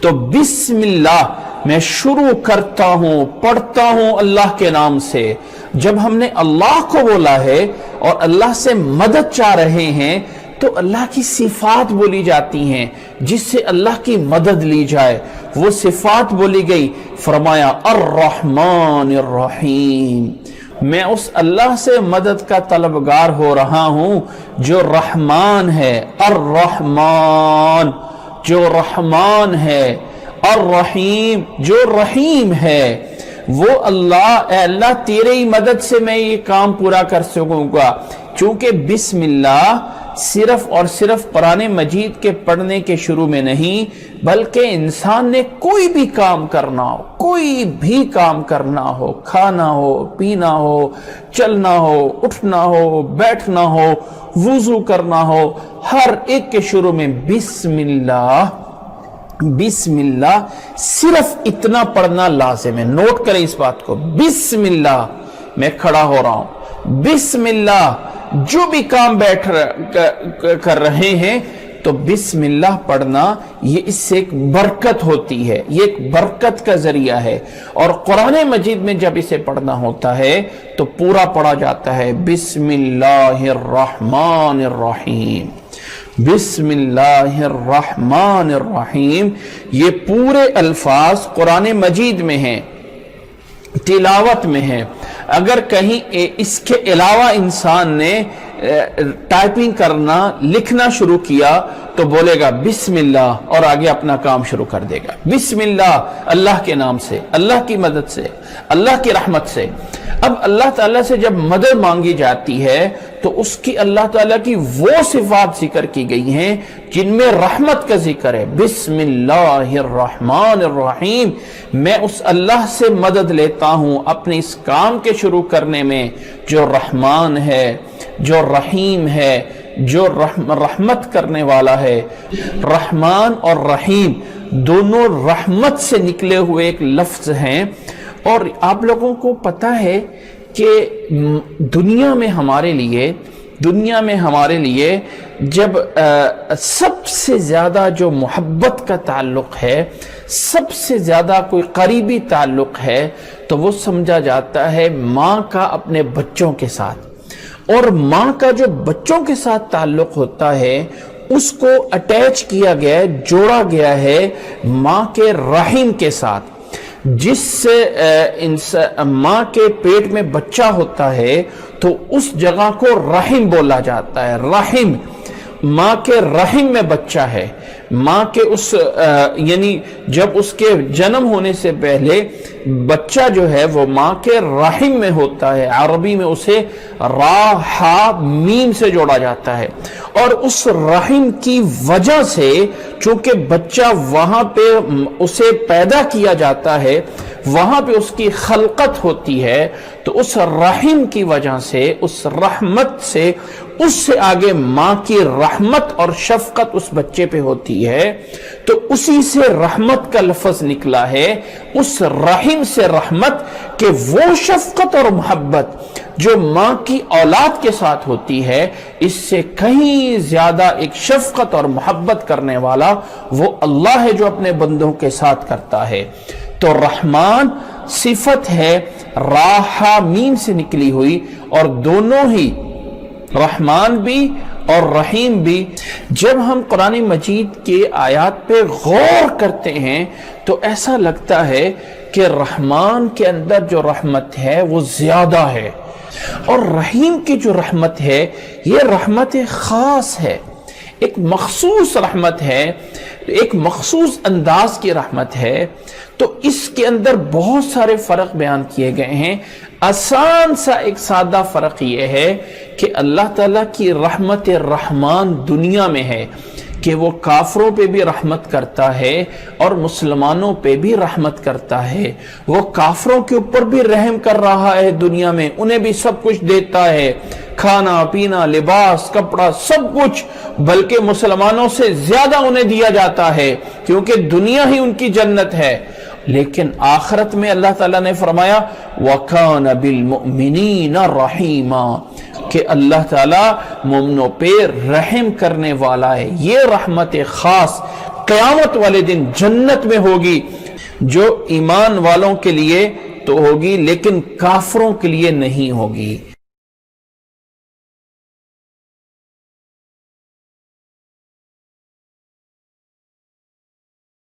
تو بسم اللہ میں شروع کرتا ہوں، پڑھتا ہوں اللہ کے نام سے۔ جب ہم نے اللہ کو بولا ہے اور اللہ سے مدد چاہ رہے ہیں تو اللہ کی صفات بولی جاتی ہیں جس سے اللہ کی مدد لی جائے، وہ صفات بولی گئی۔ فرمایا الرحمن الرحیم، میں اس اللہ سے مدد کا طلبگار ہو رہا ہوں جو رحمان ہے، الرحمن جو رحمان ہے، الرحیم جو رحیم ہے۔ وہ اللہ، اے اللہ تیرے ہی مدد سے میں یہ کام پورا کر سکوں گا۔ چونکہ بسم اللہ صرف اور صرف قرآن مجید کے پڑھنے کے شروع میں نہیں، بلکہ انسان نے کوئی بھی کام کرنا ہو، کوئی بھی کام کرنا ہو، کھانا ہو، پینا ہو، چلنا ہو، اٹھنا ہو، بیٹھنا ہو، وضو کرنا ہو، ہر ایک کے شروع میں بسم اللہ، بسم اللہ صرف اتنا پڑھنا لازم ہے۔ نوٹ کریں اس بات کو، بسم اللہ میں کھڑا ہو رہا ہوں، بسم اللہ جو بھی کام بیٹھ کر رہے ہیں تو بسم اللہ پڑھنا، یہ اس سے ایک برکت ہوتی ہے، یہ ایک برکت کا ذریعہ ہے۔ اور قرآن مجید میں جب اسے پڑھنا ہوتا ہے تو پورا پڑھا جاتا ہے بسم اللہ الرحمن الرحیم، بسم اللہ الرحمن الرحیم۔ یہ پورے الفاظ قرآن مجید میں ہیں، تلاوت میں ہے۔ اگر کہیں اس کے علاوہ انسان نے ٹائپنگ کرنا، لکھنا شروع کیا تو بولے گا بسم اللہ اور آگے اپنا کام شروع کر دے گا، بسم اللہ اللہ کے نام سے، اللہ کی مدد سے، اللہ کی رحمت سے۔ اب اللہ تعالیٰ سے جب مدد مانگی جاتی ہے تو اس کی اللہ تعالیٰ کی وہ صفات ذکر کی گئی ہیں جن میں رحمت کا ذکر ہے۔ بسم اللہ الرحمن الرحیم، میں اس اللہ سے مدد لیتا ہوں اپنے اس کام کے شروع کرنے میں جو رحمان ہے، جو رحیم ہے، جو رحمت کرنے والا ہے۔ رحمان اور رحیم دونوں رحمت سے نکلے ہوئے ایک لفظ ہیں۔ اور آپ لوگوں کو پتہ ہے کہ دنیا میں ہمارے لیے جب سب سے زیادہ جو محبت کا تعلق ہے، سب سے زیادہ کوئی قریبی تعلق ہے تو وہ سمجھا جاتا ہے ماں کا اپنے بچوں کے ساتھ۔ اور ماں کا جو بچوں کے ساتھ تعلق ہوتا ہے اس کو اٹیچ کیا گیا ہے، جوڑا گیا ہے ماں کے رحم کے ساتھ۔ جس سے ماں کے پیٹ میں بچہ ہوتا ہے تو اس جگہ کو رحم بولا جاتا ہے۔ رحم، ماں کے رحم میں بچہ ہے، ماں کے اس یعنی جب اس کے جنم ہونے سے پہلے بچہ جو ہے وہ ماں کے رحم میں ہوتا ہے۔ عربی میں اسے را ہا میم سے جوڑا جاتا ہے۔ اور اس رحم کی وجہ سے چونکہ بچہ وہاں پہ اسے پیدا کیا جاتا ہے، وہاں پہ اس کی خلقت ہوتی ہے، تو اس رحم کی وجہ سے، اس رحمت سے، اس سے آگے ماں کی رحمت اور شفقت اس بچے پہ ہوتی ہے، تو اسی سے رحمت کا لفظ نکلا ہے۔ اس رحم سے رحمت کہ وہ شفقت اور محبت جو ماں کی اولاد کے ساتھ ہوتی ہے، اس سے کہیں زیادہ ایک شفقت اور محبت کرنے والا وہ اللہ ہے جو اپنے بندوں کے ساتھ کرتا ہے۔ تو رحمان صفت ہے راحہ میم سے نکلی ہوئی، اور دونوں ہی رحمان بھی اور رحیم بھی جب ہم قرآن مجید کے آیات پہ غور کرتے ہیں تو ایسا لگتا ہے کہ رحمان کے اندر جو رحمت ہے وہ زیادہ ہے، اور رحیم کی جو رحمت ہے یہ رحمت خاص ہے، ایک مخصوص رحمت ہے، ایک مخصوص انداز کی رحمت ہے۔ تو اس کے اندر بہت سارے فرق بیان کیے گئے ہیں۔ آسان سا ایک سادہ فرق یہ ہے کہ اللہ تعالیٰ کی رحمت رحمان دنیا میں ہے کہ وہ کافروں پہ بھی رحمت کرتا ہے اور مسلمانوں پہ بھی رحمت کرتا ہے۔ وہ کافروں کے اوپر بھی رحم کر رہا ہے دنیا میں، انہیں بھی سب کچھ دیتا ہے، کھانا پینا، لباس، کپڑا، سب کچھ، بلکہ مسلمانوں سے زیادہ انہیں دیا جاتا ہے کیونکہ دنیا ہی ان کی جنت ہے۔ لیکن آخرت میں اللہ تعالیٰ نے فرمایا وَكَانَ بِالْمُؤْمِنِينَ رَحِيمًا، کہ اللہ تعالیٰ مومنوں پہ رحم کرنے والا ہے۔ یہ رحمت خاص قیامت والے دن جنت میں ہوگی، جو ایمان والوں کے لیے تو ہوگی لیکن کافروں کے لیے نہیں ہوگی۔